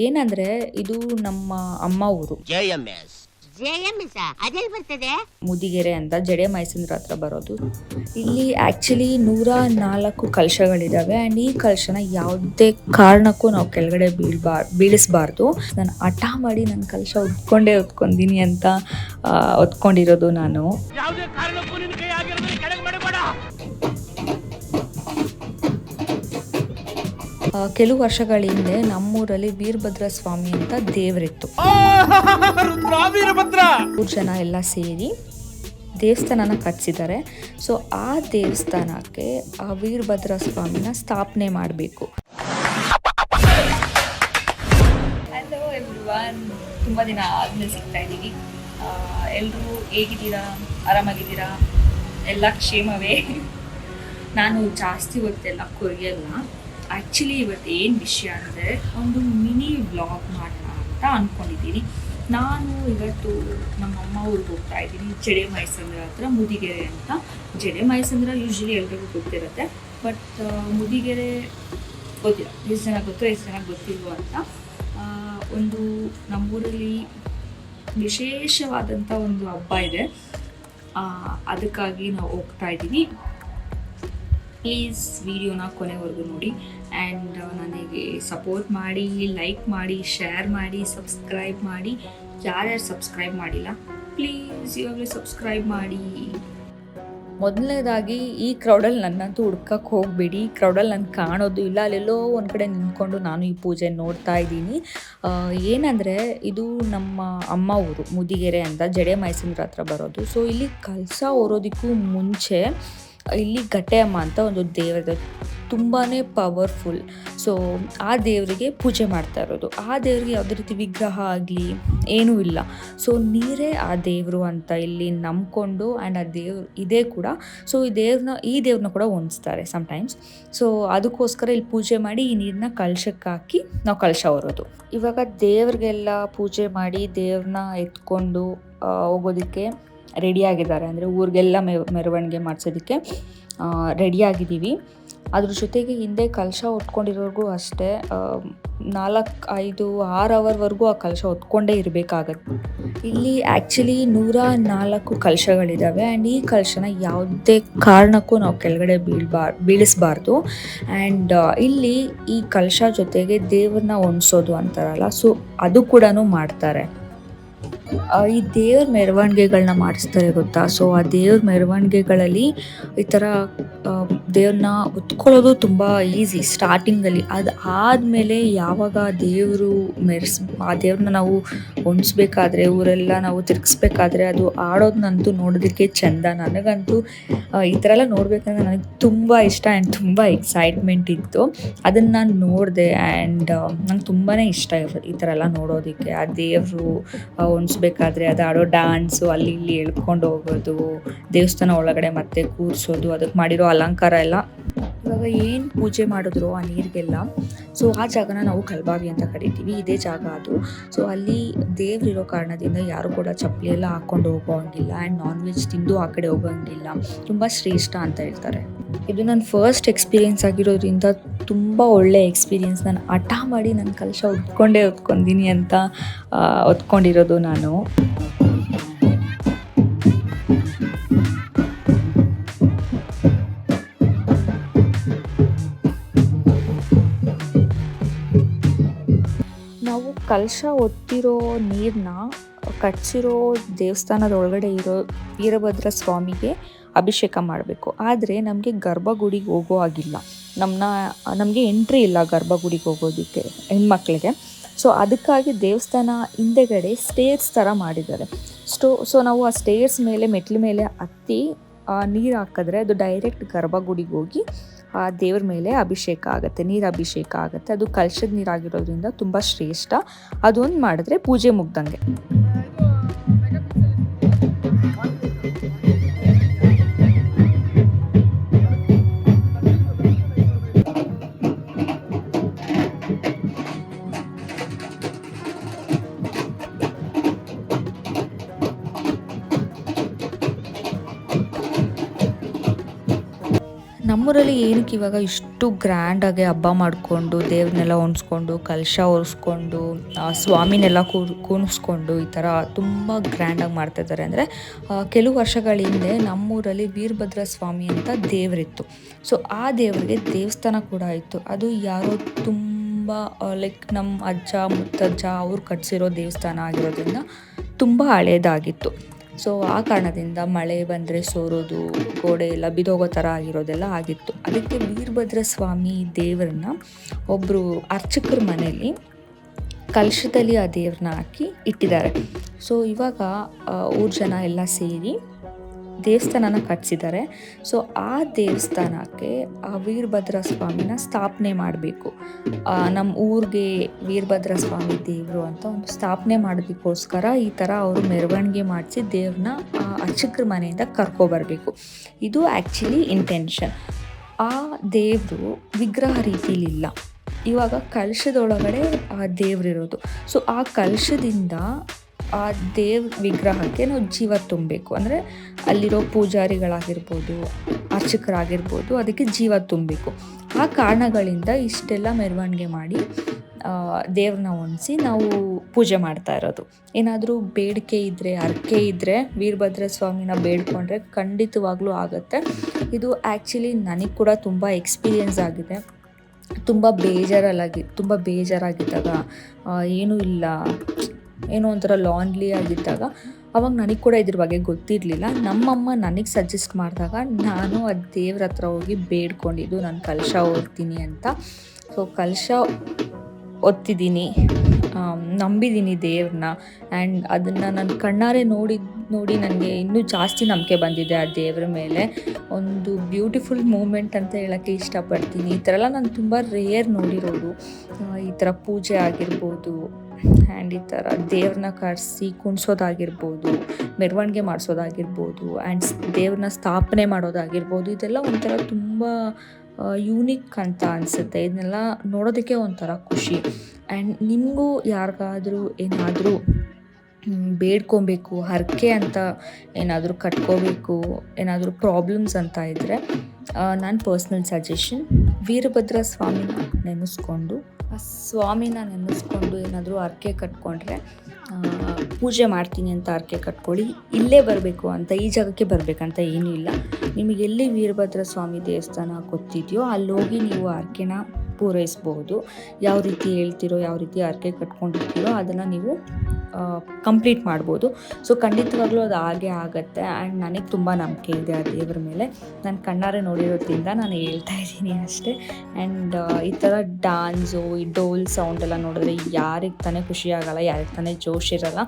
ಏನಂದ್ರೆ ಇದು ನಮ್ಮ ಅಮ್ಮ ಊರು JMS. ಜೆಎಂಎಸ್ ಅದೆಲ್ಲಿ ಬರ್ತದೆ? ಮುದಿಗೆರೆ ಅಂತ ಜಡೆ ಮೈಸಂದ್ರ ಹತ್ರ ಬರೋದು. ಇಲ್ಲಿ ಆಕ್ಚುಲಿ 104 ಕಲಶಗಳಿದಾವೆ ಆ್ಯಂಡ್ ಈ ಕಲಶನ ಯಾವುದೇ ಕಾರಣಕ್ಕೂ ನಾವು ಕೆಳಗಡೆ ಬೀಳಿಸಬಾರ್ದು. ನಾನು ಹಠ ಮಾಡಿ ನನ್ನ ಕಲಶ ಹೊತ್ಕೊಂಡೀನಿ ಅಂತ ಹೊತ್ಕೊಂಡಿರೋದು ನಾನು. ಯಾವುದೇ ಕಾರಣಕ್ಕೂ ನಿನ್ನ ಕೈ ಆಗಿರೋದನ್ನ ಕೆಳಗೆ ಮಾಡಬೇಡ. ಕೆಲವು ವರ್ಷಗಳ ಹಿಂದೆ ನಮ್ಮೂರಲ್ಲಿ ವೀರಭದ್ರ ಸ್ವಾಮಿ ಅಂತ ದೇವರಿತ್ತು. 3 ಜನ ಎಲ್ಲ ಸೇರಿ ದೇವಸ್ಥಾನನ ಕಟ್ಸಿದ್ದಾರೆ. ಸೊ ಆ ದೇವಸ್ಥಾನಕ್ಕೆ ಆ ವೀರಭದ್ರ ಸ್ವಾಮಿನ ಸ್ಥಾಪನೆ ಮಾಡಬೇಕು. ತುಂಬ ದಿನ ಆದ್ಮೇಲೆ ಸಿಗ್ತಾ ಇದ್ದೀವಿ. ಎಲ್ಲರೂ ಹೇಗಿದ್ದೀರಾ? ಆರಾಮಾಗಿದ್ದೀರಾ? ಎಲ್ಲ ಕ್ಷೇಮವೇ? ನಾನು ಜಾಸ್ತಿ ಹೊತ್ತೆಲ್ಲ ಕೊರಿಯಲ್ಲ. ಆ್ಯಕ್ಚುಲಿ ಇವತ್ತು ಏನು ವಿಷಯ ಅಂದರೆ ಒಂದು ಮಿನಿ ವ್ಲಾಗ್ ಮಾಡೋಣ ಅಂತ ಅಂದ್ಕೊಂಡಿದ್ದೀನಿ. ನಾನು ಇವತ್ತು ನಮ್ಮ ಅಮ್ಮ ಊರಿಗೆ ಹೋಗ್ತಾ ಇದ್ದೀನಿ. ಜಡೆ ಮೈಸಂದ್ರ ಹತ್ರ ಮುದಿಗೆರೆ ಅಂತ. ಜಡೆ ಮೈಸಂದ್ರ ಯೂಶ್ವಲಿ ಎಲ್ರಿಗೂ ಗೊತ್ತಿರುತ್ತೆ, ಬಟ್ ಮುದಿಗೆರೆ ಗೊತ್ತಿಲ್ಲ. ಎಷ್ಟು ಜನ ಗೊತ್ತೋ ಎಷ್ಟು ಜನ ಗೊತ್ತಿಲ್ವೋ ಅಂತ. ಒಂದು ನಮ್ಮೂರಲ್ಲಿ ವಿಶೇಷವಾದಂಥ ಒಂದು ಹಬ್ಬ ಇದೆ, ಅದಕ್ಕಾಗಿ ನಾವು ಹೋಗ್ತಾ ಇದ್ದೀವಿ. ಪ್ಲೀಸ್ ವಿಡಿಯೋನ ಕೊನೆವರೆಗೂ ನೋಡಿ ಆ್ಯಂಡ್ ನನಗೆ ಸಪೋರ್ಟ್ ಮಾಡಿ, ಲೈಕ್ ಮಾಡಿ, ಶೇರ್ ಮಾಡಿ, ಸಬ್ಸ್ಕ್ರೈಬ್ ಮಾಡಿ. ಯಾರ್ಯಾರು ಸಬ್ಸ್ಕ್ರೈಬ್ ಮಾಡಿಲ್ಲ ಪ್ಲೀಸ್ ಇವಾಗಲೇ ಸಬ್ಸ್ಕ್ರೈಬ್ ಮಾಡಿ. ಮೊದಲನೇದಾಗಿ ಈ ಕ್ರೌಡಲ್ಲಿ ನನ್ನಂತೂ ಹುಡ್ಕಕ್ಕೆ ಹೋಗಬೇಡಿ. ಕ್ರೌಡಲ್ಲಿ ನಾನು ಕಾಣೋದು ಇಲ್ಲ. ಅಲ್ಲೆಲ್ಲೋ ಒಂದು ಕಡೆ ನಿಂತ್ಕೊಂಡು ನಾನು ಈ ಪೂಜೆ ನೋಡ್ತಾ ಇದ್ದೀನಿ. ಏನಂದರೆ ಇದು ನಮ್ಮ ಅಮ್ಮ ಊರು ಮುದಿಗೆರೆ ಅಂತ ಜಡೆ ಮೈಸಂದ್ರ ಹತ್ರ ಬರೋದು. ಸೊ ಇಲ್ಲಿ ಕಲಶ ಹೊರೋದಕ್ಕೂ ಮುಂಚೆ ಇಲ್ಲಿ ಗಟ್ಟೆ ಅಮ್ಮ ಅಂತ ಒಂದು ದೇವರ ತುಂಬಾ ಪವರ್ಫುಲ್. ಸೊ ಆ ದೇವರಿಗೆ ಪೂಜೆ ಮಾಡ್ತಾ ಇರೋದು. ಆ ದೇವರಿಗೆ ಯಾವುದೇ ರೀತಿ ವಿಗ್ರಹ ಆಗಲಿ ಏನೂ ಇಲ್ಲ. ಸೊ ನೀರೇ ಆ ದೇವರು ಅಂತ ಇಲ್ಲಿ ನಂಬ್ಕೊಂಡು ಆ್ಯಂಡ್ ಆ ದೇವ್ರು ಇದೇ ಕೂಡ. ಸೊ ಈ ದೇವ್ರನ್ನ ಕೂಡ ಹೊಂದಿಸ್ತಾರೆ ಸಮ್ಟೈಮ್ಸ್. ಸೊ ಅದಕ್ಕೋಸ್ಕರ ಇಲ್ಲಿ ಪೂಜೆ ಮಾಡಿ ಈ ನೀರನ್ನ ಕಲಶಕ್ಕೆ ಹಾಕಿ ನಾವು ಕಲಶ ಹೊರೋದು. ಇವಾಗ ದೇವ್ರಿಗೆಲ್ಲ ಪೂಜೆ ಮಾಡಿ ದೇವ್ರನ್ನ ಎತ್ಕೊಂಡು ಹೋಗೋದಕ್ಕೆ ರೆಡಿಯಾಗಿದ್ದಾರೆ. ಅಂದರೆ ಊರಿಗೆಲ್ಲ ಮೆರವಣಿಗೆ ಮಾಡಿಸೋದಕ್ಕೆ ರೆಡಿಯಾಗಿದ್ದೀವಿ. ಅದ್ರ ಜೊತೆಗೆ ಹಿಂದೆ ಕಲಶ ಹೊತ್ಕೊಂಡಿರೋರ್ಗೂ ಅಷ್ಟೇ 4-5-6 ಅವರ್ವರೆಗೂ ಆ ಕಲಶ ಹೊತ್ಕೊಂಡೇ ಇರಬೇಕಾಗತ್ತೆ. ಇಲ್ಲಿ ಆ್ಯಕ್ಚುಲಿ 104 ಕಲಶಗಳಿದ್ದಾವೆ ಆ್ಯಂಡ್ ಈ ಕಲಶನ ಯಾವುದೇ ಕಾರಣಕ್ಕೂ ನಾವು ಕೆಳಗಡೆ ಬೀಳಿಸಬಾರ್ದು. ಆ್ಯಂಡ್ ಇಲ್ಲಿ ಈ ಕಲಶ ಜೊತೆಗೆ ದೇವ್ರನ್ನ ಹೊಂದಿಸೋದು ಅಂತಾರಲ್ಲ, ಸೊ ಅದು ಕೂಡ ಮಾಡ್ತಾರೆ. ಈ ದೇವ್ರ ಮೆರವಣಿಗೆಗಳನ್ನ ಮಾಡಿಸ್ತಾರೆ ಗೊತ್ತಾ. ಸೊ ಆ ದೇವ್ರ ಮೆರವಣಿಗೆಗಳಲ್ಲಿ ಈ ಥರ ದೇವ್ರನ್ನ ಹೊತ್ಕೊಳ್ಳೋದು ತುಂಬ ಈಸಿ ಸ್ಟಾರ್ಟಿಂಗಲ್ಲಿ. ಅದು ಆದಮೇಲೆ ಯಾವಾಗ ದೇವರು ಆ ದೇವ್ರನ್ನ ನಾವು ಹೊಂದಿಸ್ಬೇಕಾದ್ರೆ, ಊರೆಲ್ಲ ನಾವು ತಿರ್ಗಿಸ್ಬೇಕಾದ್ರೆ ಅದು ಆಡೋದನ್ನಂತೂ ನೋಡೋದಕ್ಕೆ ಚೆಂದ. ನನಗಂತೂ ಈ ಥರ ಎಲ್ಲ ನೋಡಬೇಕಂದ್ರೆ ನನಗೆ ತುಂಬ ಇಷ್ಟ ಆ್ಯಂಡ್ ತುಂಬ ಎಕ್ಸೈಟ್ಮೆಂಟ್ ಇತ್ತು. ಅದನ್ನು ನಾನು ನೋಡಿದೆ ಆ್ಯಂಡ್ ನಂಗೆ ತುಂಬಾ ಇಷ್ಟ ಈ ಥರ ಎಲ್ಲ ನೋಡೋದಕ್ಕೆ. ಆ ದೇವರು ಹೊಂದಿಸ್ಬೇಕಾದ್ರೆ ಅದು ಆಡೋ ಡ್ಯಾನ್ಸು, ಅಲ್ಲಿ ಇಲ್ಲಿ ಎಳ್ಕೊಂಡು ಹೋಗೋದು, ದೇವಸ್ಥಾನ ಒಳಗಡೆ ಮತ್ತೆ ಕೂರಿಸೋದು, ಅದಕ್ಕೆ ಮಾಡಿರೋ ಅಲಂಕಾರ ಎಲ್ಲ. ಇವಾಗ ಏನು ಪೂಜೆ ಮಾಡಿದ್ರು ಆ ನೀರಿಗೆಲ್ಲ, ಸೊ ಆ ಜಾಗನ ನಾವು ಕಲ್ಬಾವಿ ಅಂತ ಕರಿತೀವಿ. ಇದೇ ಜಾಗ ಅದು. ಸೊ ಅಲ್ಲಿ ದೇವ್ರಿರೋ ಕಾರಣದಿಂದ ಯಾರು ಕೂಡ ಚಪ್ಪಲಿ ಎಲ್ಲ ಹಾಕ್ಕೊಂಡು ಹೋಗೋಂಗಿಲ್ಲ ಆ್ಯಂಡ್ ನಾನ್ ವೆಜ್ ತಿಂದು ಆ ಕಡೆ ಹೋಗೋಂಗಿಲ್ಲ. ತುಂಬ ಶ್ರೇಷ್ಠ ಅಂತ ಹೇಳ್ತಾರೆ. ಇದು ನನ್ನ ಫಸ್ಟ್ ಎಕ್ಸ್ಪೀರಿಯೆನ್ಸ್ ಆಗಿರೋದ್ರಿಂದ ತುಂಬ ಒಳ್ಳೆ ಎಕ್ಸ್ಪೀರಿಯೆನ್ಸ್. ನಾನು ಹಠ ಮಾಡಿ ನನ್ನ ಕಲಶ ಹೊತ್ಕೊಂಡೀನಿ ಅಂತ ಹೊತ್ಕೊಂಡಿರೋದು ನಾನು. ನಾವು ಕಲಶ ಹೊತ್ತಿರೋ ನೀರನ್ನ ಕಟ್ಸಿರೋ ದೇವಸ್ಥಾನದ ಒಳಗಡೆ ಇರೋ ವೀರಭದ್ರ ಸ್ವಾಮಿಗೆ ಅಭಿಷೇಕ ಮಾಡಬೇಕು. ಆದರೆ ನಮಗೆ ಗರ್ಭಗುಡಿಗೆ ಹೋಗೋ ಆಗಿಲ್ಲ. ನಮಗೆ ಎಂಟ್ರಿ ಇಲ್ಲ ಗರ್ಭಗುಡಿಗೆ ಹೋಗೋದಕ್ಕೆ ಹೆಣ್ಮಕ್ಳಿಗೆ. ಸೊ ಅದಕ್ಕಾಗಿ ದೇವಸ್ಥಾನ ಹಿಂದೆಗಡೆ ಸ್ಟೇರ್ಸ್ ಥರ ಮಾಡಿದ್ದಾರೆ. ಸೊ ನಾವು ಆ ಸ್ಟೇರ್ಸ್ ಮೇಲೆ ಮೆಟ್ಲ ಮೇಲೆ ಹತ್ತಿ ನೀರು ಹಾಕಿದ್ರೆ ಅದು ಡೈರೆಕ್ಟ್ ಗರ್ಭಗುಡಿಗೆ ಹೋಗಿ ಆ ದೇವ್ರ ಮೇಲೆ ಅಭಿಷೇಕ ಆಗುತ್ತೆ, ನೀರು ಅಭಿಷೇಕ ಆಗುತ್ತೆ. ಅದು ಕಲಶದ ನೀರಾಗಿರೋದ್ರಿಂದ ತುಂಬ ಶ್ರೇಷ್ಠ. ಅದೊಂದು ಮಾಡಿದ್ರೆ ಪೂಜೆ ಮುಗ್ದಂಗೆ. ನಮ್ಮೂರಲ್ಲಿ ಏನಕ್ಕೆ ಇವಾಗ ಇಷ್ಟು ಗ್ರ್ಯಾಂಡಾಗಿ ಹಬ್ಬ ಮಾಡಿಕೊಂಡು ದೇವ್ರನ್ನೆಲ್ಲ ಹೊಣ್ಸ್ಕೊಂಡು ಕಲಶ ಒರೆಸ್ಕೊಂಡು ಸ್ವಾಮಿನೆಲ್ಲ ಕೂಣಿಸ್ಕೊಂಡು ಈ ಥರ ತುಂಬ ಗ್ರ್ಯಾಂಡಾಗಿ ಮಾಡ್ತಾಯಿದ್ದಾರೆ ಅಂದರೆ ಕೆಲವು ವರ್ಷಗಳ ಹಿಂದೆ ನಮ್ಮೂರಲ್ಲಿ ವೀರಭದ್ರ ಸ್ವಾಮಿ ಅಂತ ದೇವರಿತ್ತು. ಸೊ ಆ ದೇವರಿಗೆ ದೇವಸ್ಥಾನ ಕೂಡ ಇತ್ತು. ಅದು ಯಾರೋ ತುಂಬ ಲೈಕ್ ನಮ್ಮ ಅಜ್ಜ ಮುತ್ತಜ್ಜ ಅವ್ರು ಕಟ್ಸಿರೋ ದೇವಸ್ಥಾನ ಆಗಿರೋದ್ರಿಂದ ತುಂಬ ಹಳೇದಾಗಿತ್ತು. ಸೊ ಆ ಕಾರಣದಿಂದ ಮಳೆ ಬಂದರೆ ಸೋರೋದು, ಗೋಡೆ ಎಲ್ಲ ಬಿದೋಗೋ ಥರ ಆಗಿರೋದೆಲ್ಲ ಆಗಿತ್ತು. ಅದಕ್ಕೆ ವೀರಭದ್ರ ಸ್ವಾಮಿ ದೇವರನ್ನ ಒಬ್ಬರು ಅರ್ಚಕರ ಮನೆಯಲ್ಲಿ ಕಲಶದಲ್ಲಿ ಆ ದೇವ್ರನ್ನ ಹಾಕಿ ಇಟ್ಟಿದ್ದಾರೆ. ಸೊ ಇವಾಗ ಊರು ಜನ ಎಲ್ಲ ಸೇರಿ ದೇವಸ್ಥಾನನ ಕಟ್ಸಿದ್ದಾರೆ. ಸೊ ಆ ದೇವಸ್ಥಾನಕ್ಕೆ ಆ ವೀರಭದ್ರ ಸ್ವಾಮಿನ ಸ್ಥಾಪನೆ ಮಾಡಬೇಕು. ನಮ್ಮ ಊರಿಗೆ ವೀರಭದ್ರ ಸ್ವಾಮಿ ದೇವರು ಅಂತ ಒಂದು ಸ್ಥಾಪನೆ ಮಾಡೋದಕ್ಕೋಸ್ಕರ ಈ ಥರ ಅವರು ಮೆರವಣಿಗೆ ಮಾಡಿಸಿ ದೇವ್ರನ್ನ ಅರ್ಚಕರ ಮನೆಯಿಂದ ಕರ್ಕೊಬರಬೇಕು. ಇದು ಆ್ಯಕ್ಚುಲಿ ಇಂಟೆನ್ಷನ್. ಆ ದೇವರು ವಿಗ್ರಹ ರೀತಿಲಿಲ್ಲ. ಇವಾಗ ಕಲಶದೊಳಗಡೆ ಆ ದೇವರಿರೋದು. ಸೊ ಆ ಕಲಶದಿಂದ ಆ ವಿಗ್ರಹಕ್ಕೆ ನಾವು ಜೀವ ತುಂಬಬೇಕು. ಅಂದರೆ ಅಲ್ಲಿರೋ ಪೂಜಾರಿಗಳಾಗಿರ್ಬೋದು, ಅರ್ಚಕರಾಗಿರ್ಬೋದು, ಅದಕ್ಕೆ ಜೀವ ತುಂಬಬೇಕು. ಆ ಕಾರಣಗಳಿಂದ ಇಷ್ಟೆಲ್ಲ ಮೆರವಣಿಗೆ ಮಾಡಿ ದೇವ್ರನ್ನ ಹೊಣಿಸಿ ನಾವು ಪೂಜೆ ಮಾಡ್ತಾ ಇರೋದು. ಏನಾದರೂ ಬೇಡಿಕೆ ಇದ್ದರೆ, ಹರಕೆ ಇದ್ದರೆ ವೀರಭದ್ರ ಸ್ವಾಮಿನ ಬೇಡ್ಕೊಂಡ್ರೆ ಖಂಡಿತವಾಗ್ಲೂ ಆಗುತ್ತೆ. ಇದು ಆ್ಯಕ್ಚುಲಿ ನನಗೆ ಕೂಡ ತುಂಬ ಎಕ್ಸ್ಪೀರಿಯೆನ್ಸ್ ಆಗಿದೆ. ತುಂಬ ಬೇಜಾರಾಗಿದ್ದಾಗ ಏನೂ ಇಲ್ಲ, ಏನೋ ಒಂಥರ ಲಾನ್ಲಿ ಆಗಿದ್ದಾಗ ಅವಾಗ ನನಗೆ ಕೂಡ ಇದ್ರ ಬಗ್ಗೆ ಗೊತ್ತಿರಲಿಲ್ಲ. ನಮ್ಮಮ್ಮ ನನಗೆ ಸಜೆಸ್ಟ್ ಮಾಡಿದಾಗ ನಾನು ಆ ದೇವ್ರ ಹತ್ರ ಹೋಗಿ ಬೇಡ್ಕೊಂಡಿದ್ದು ನಾನು ಕಲಶ ಓದ್ತೀನಿ ಅಂತ. ಸೊ ಕಲಶ ಒತ್ತಿದ್ದೀನಿ, ನಂಬಿದ್ದೀನಿ ದೇವ್ರನ್ನ. ಆ್ಯಂಡ್ ಅದನ್ನು ನಾನು ಕಣ್ಣಾರೆ ನೋಡಿ ನನಗೆ ಇನ್ನೂ ಜಾಸ್ತಿ ನಂಬಿಕೆ ಬಂದಿದೆ ಆ ದೇವ್ರ ಮೇಲೆ. ಒಂದು ಬ್ಯೂಟಿಫುಲ್ ಮೂಮೆಂಟ್ ಅಂತ ಹೇಳೋಕ್ಕೆ ಇಷ್ಟಪಡ್ತೀನಿ. ಈ ಥರ ಎಲ್ಲ ನಾನು ತುಂಬ ರೇರ್ ನೋಡಿರೋದು. ಈ ಥರ ಪೂಜೆ ಆಗಿರ್ಬೋದು, ಆ್ಯಂಡ್ ಈ ಥರ ದೇವ್ರನ್ನ ಕರೆಸಿ ಕುಣಿಸೋದಾಗಿರ್ಬೋದು, ಮೆರವಣಿಗೆ ಮಾಡಿಸೋದಾಗಿರ್ಬೋದು, ಆ್ಯಂಡ್ ದೇವ್ರನ್ನ ಸ್ಥಾಪನೆ ಮಾಡೋದಾಗಿರ್ಬೋದು, ಇದೆಲ್ಲ ಒಂಥರ ತುಂಬ ಯೂನಿಕ್ ಅಂತ ಅನಿಸುತ್ತೆ. ಇದನ್ನೆಲ್ಲ ನೋಡೋದಕ್ಕೆ ಒಂಥರ ಖುಷಿ. ಆ್ಯಂಡ್ ನಿಮಗೂ ಯಾರಿಗಾದರೂ ಏನಾದರೂ ಬೇಡ್ಕೊಬೇಕು, ಹರಕೆ ಅಂತ ಏನಾದರೂ ಕಟ್ಕೋಬೇಕು, ಏನಾದರೂ ಪ್ರಾಬ್ಲಮ್ಸ್ ಅಂತ ಇದ್ದರೆ ನನ್ನ ಪರ್ಸ್ನಲ್ ಸಜೆಷನ್ ವೀರಭದ್ರ ಸ್ವಾಮಿನ ನೆನೆಸ್ಕೊಂಡು ಏನಾದರೂ ಹರಕೆ ಕಟ್ಕೊಂಡ್ರೆ, ಪೂಜೆ ಮಾಡ್ತೀನಿ ಅಂತ ಹರಕೆ ಕಟ್ಕೊಳ್ಳಿ. ಇಲ್ಲೇ ಬರಬೇಕು ಅಂತ, ಈ ಜಾಗಕ್ಕೆ ಬರಬೇಕಂತ ಏನೂ ಇಲ್ಲ. ನಿಮಗೆ ಎಲ್ಲಿ ವೀರಭದ್ರ ಸ್ವಾಮಿ ದೇವಸ್ಥಾನ ಗೊತ್ತಿದೆಯೋ ಅಲ್ಲೋಗಿ ನೀವು ಹರಕೆನ ಪೂರೈಸ್ಬೋದು. ಯಾವ ರೀತಿ ಹೇಳ್ತಿರೋ, ಯಾವ ರೀತಿ ಹರಕೆ ಕಟ್ಕೊಂಡಿರ್ತೀರೋ ಅದನ್ನು ನೀವು ಕಂಪ್ಲೀಟ್ ಮಾಡ್ಬೋದು. ಸೊ ಖಂಡಿತವಾಗ್ಲೂ ಅದು ಹಾಗೇ ಆಗುತ್ತೆ. ಆ್ಯಂಡ್ ನನಗೆ ತುಂಬ ನಂಬಿಕೆ ಇದೆ ಆ ದೇವ್ರ ಮೇಲೆ. ನಾನು ಕಣ್ಣಾರೆ ನೋಡಿರೋದ್ರಿಂದ ನಾನು ಹೇಳ್ತಾ ಇದ್ದೀನಿ ಅಷ್ಟೇ. ಆ್ಯಂಡ್ ಈ ಥರ ಡ್ಯಾನ್ಸು, ಈ ಡೋಲ್ ಸೌಂಡ್ ಎಲ್ಲ ನೋಡಿದ್ರೆ ಯಾರಿಗೆ ತಾನೇ ಖುಷಿ ಆಗಲ್ಲ, ಯಾರಿಗೆ ತಾನೇ ಜೋಶ್ ಇರಲ್ಲ.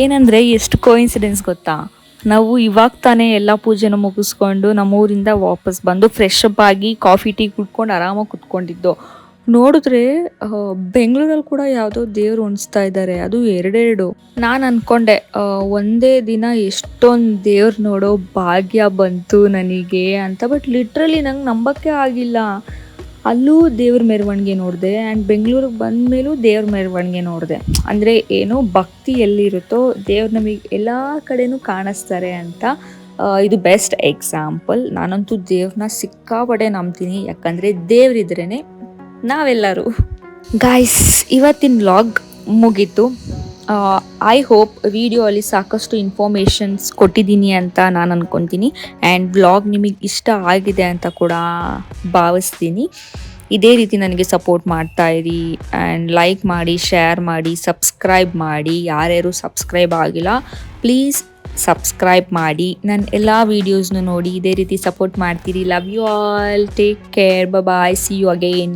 ಏನಂದರೆ ಎಷ್ಟು ಕೋಇನ್ಸಿಡೆನ್ಸ್ ಗೊತ್ತಾ, ನಾವು ಇವಾಗ ತಾನೇ ಎಲ್ಲ ಪೂಜೆನ ಮುಗಿಸ್ಕೊಂಡು ನಮ್ಮೂರಿಂದ ವಾಪಸ್ ಬಂದು ಫ್ರೆಶ್ ಅಪ್ ಆಗಿ ಕಾಫಿ ಟೀ ಕುಡ್ಕೊಂಡು ಆರಾಮಾಗಿ ಕುತ್ಕೊಂಡಿದ್ದು. ನೋಡಿದ್ರೆ ಬೆಂಗಳೂರಲ್ಲಿ ಕೂಡ ಯಾವುದೋ ದೇವ್ರು ಉಣಿಸ್ತಾ ಇದ್ದಾರೆ, ಅದು ಎರಡೆರಡು. ನಾನು ಅಂದ್ಕೊಂಡೆ ಒಂದೇ ದಿನ ಎಷ್ಟೊಂದು ದೇವ್ರು ನೋಡೋ ಭಾಗ್ಯ ಬಂತು ನನಗೆ ಅಂತ. ಬಟ್ ಲಿಟ್ರಲಿ ನಂಗೆ ನಂಬಕ್ಕೆ ಆಗಿಲ್ಲ. ಅಲ್ಲೂ ದೇವ್ರ ಮೆರವಣಿಗೆ ನೋಡಿದೆ, ಆ್ಯಂಡ್ ಬೆಂಗಳೂರಿಗೆ ಬಂದ ಮೇಲೂ ದೇವ್ರ ಮೆರವಣಿಗೆ ನೋಡಿದೆ. ಅಂದರೆ ಏನೋ ಭಕ್ತಿ ಎಲ್ಲಿರುತ್ತೋ ದೇವ್ರು ನಮಗೆ ಎಲ್ಲ ಕಡೆನೂ ಕಾಣಿಸ್ತಾರೆ ಅಂತ. ಇದು ಬೆಸ್ಟ್ ಎಕ್ಸಾಂಪಲ್. ನಾನಂತೂ ದೇವ್ರನ್ನ ಸಿಕ್ಕಾಪಟ್ಟೆ ನಂಬ್ತೀನಿ, ಯಾಕಂದರೆ ದೇವ್ರಿದ್ರೇ ನಾವೆಲ್ಲರೂ. ಗಾಯ್ಸ್, ಇವತ್ತಿನ ವ್ಲಾಗ್ ಮುಗೀತು. ಐ ಹೋಪ್ ವಿಡಿಯೋ ಅಲ್ಲಿ ಸಾಕಷ್ಟು ಇನ್ಫಾರ್ಮೇಷನ್ಸ್ ಕೊಟ್ಟಿದ್ದೀನಿ ಅಂತ ನಾನು ಅಂದ್ಕೊತೀನಿ. ಆ್ಯಂಡ್ ವ್ಲಾಗ್ ನಿಮಗೆ ಇಷ್ಟ ಆಗಿದೆ ಅಂತ ಕೂಡ ಭಾವಿಸ್ತೀನಿ. ಇದೇ ರೀತಿ ನನಗೆ ಸಪೋರ್ಟ್ ಮಾಡ್ತಾ ಇರಿ. ಆ್ಯಂಡ್ ಲೈಕ್ ಮಾಡಿ, ಶೇರ್ ಮಾಡಿ, ಸಬ್ಸ್ಕ್ರೈಬ್ ಮಾಡಿ. ಯಾರ್ಯಾರು ಸಬ್ಸ್ಕ್ರೈಬ್ ಆಗಿಲ್ಲ ಪ್ಲೀಸ್ ಸಬ್ಸ್ಕ್ರೈಬ್ ಮಾಡಿ. ನನ್ನ ಎಲ್ಲ ವೀಡಿಯೋಸ್ನು ನೋಡಿ ಇದೇ ರೀತಿ ಸಪೋರ್ಟ್ ಮಾಡ್ತೀರಿ. Love you all, take care, bye, see you again.